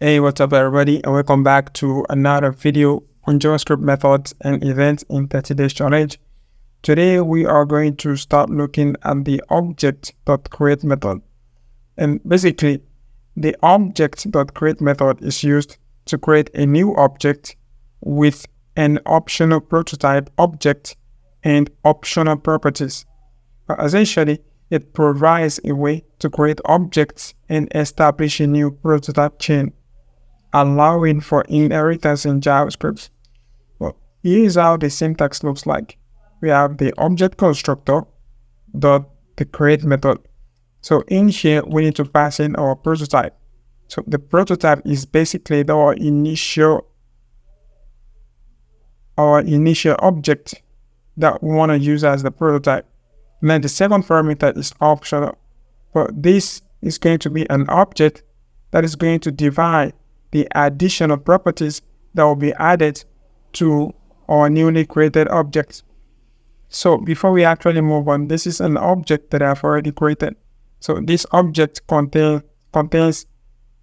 Hey, what's up everybody, and welcome back to another video on JavaScript methods and events in 30 days challenge. Today we are going to start looking at the Object.create method. And basically, the Object.create method is used to create a new object with an optional prototype object and optional properties. Essentially, it provides a way to create objects and establish a new prototype chain, allowing for inheritance in JavaScript. Well, here's how the syntax looks like. We have the object constructor dot the create method. So in here, we need to pass in our prototype. So the prototype is basically our initial object that we want to use as the prototype. And then the second parameter is optional. But this is going to be an object that is going to divide the additional properties that will be added to our newly created object. So before we actually move on, this is an object that I've already created. So this object contains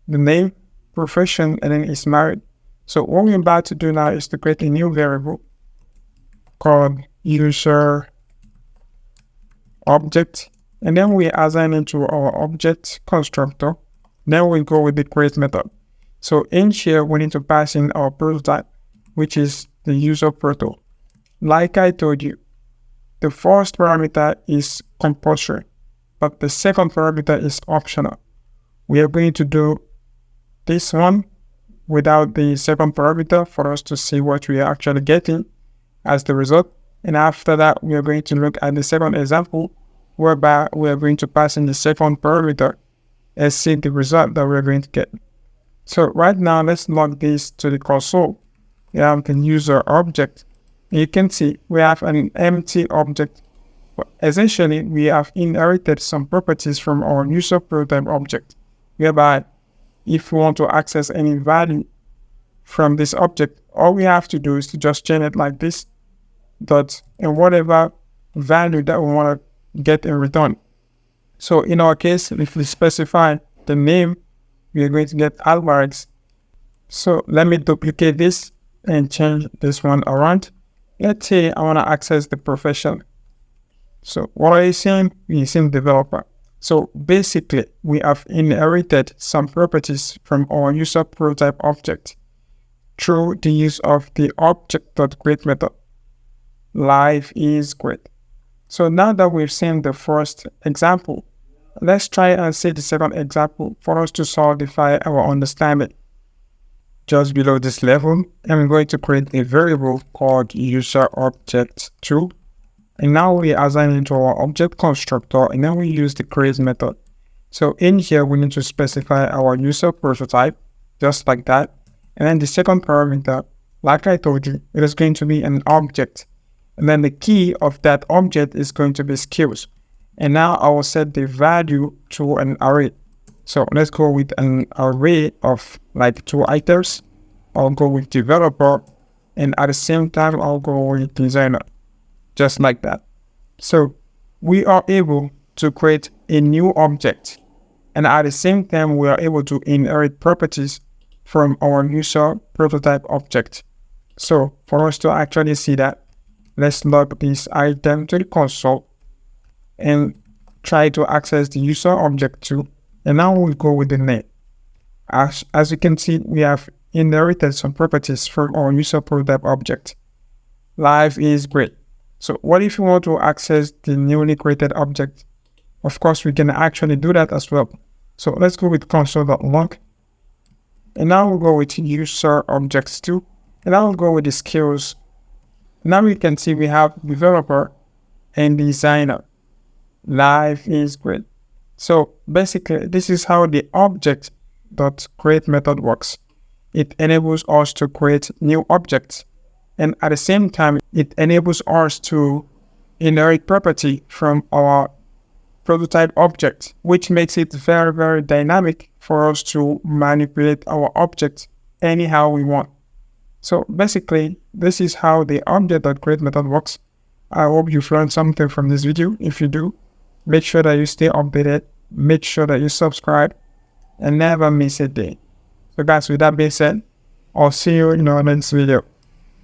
the name, profession, and then is married. So what we're about to do now is to create a new variable called user object, and then we assign it to our object constructor. Then we go with the create method. So in here, we need to pass in our prototype, which is the user proto. Like I told you, the first parameter is compulsory, but the second parameter is optional. We are going to do this one without the second parameter for us to see what we are actually getting as the result. And after that, we are going to look at the second example, whereby we are going to pass in the second parameter and see the result that we're going to get. So right now, let's log this to the console. We have the user object. You can see we have an empty object. But essentially, we have inherited some properties from our user prototype object, whereby if we want to access any value from this object, all we have to do is to just chain it like this, dot, and whatever value that we want to get in return. So in our case, if we specify the name, we are going to get Alvarez. So let me duplicate this and change this one around. Let's say I want to access the profession. So what are you saying? We're saying developer. So basically, we have inherited some properties from our user prototype object through the use of the Object.create method. Life is great. So now that we've seen the first example, let's try and see the second example for us to solidify our understanding. Just below this level, I'm going to create a variable called user object2. And now we assign it to our object constructor, and then we use the create method. So in here, we need to specify our user prototype, just like that. And then the second parameter, like I told you, it is going to be an object. And then the key of that object is going to be skills. And now I will set the value to an array. So let's go with an array of like 2 items. I'll go with developer, and at the same time, I'll go with designer, just like that. So we are able to create a new object, and at the same time, we are able to inherit properties from our user prototype object. So for us to actually see that, let's log this item to the console and try to access the user object too. And now we'll go with the name. As you can see, we have inherited some properties from our user prototype object. Life is great. So what if you want to access the newly created object? Of course, we can actually do that as well. So let's go with console.log. And now we'll go with user objects too. And now we'll go with the skills. Now we can see we have developer and designer. Life is great. So basically, this is how the Object.create method works. It enables us to create new objects, and at the same time, it enables us to inherit property from our prototype object, which makes it very, very dynamic for us to manipulate our object anyhow we want. So basically, this is how the Object.create method works. I hope you've learned something from this video. If you do, make sure that you stay updated, make sure that you subscribe, and never miss a day. So guys, with that being said, I'll see you in our next video.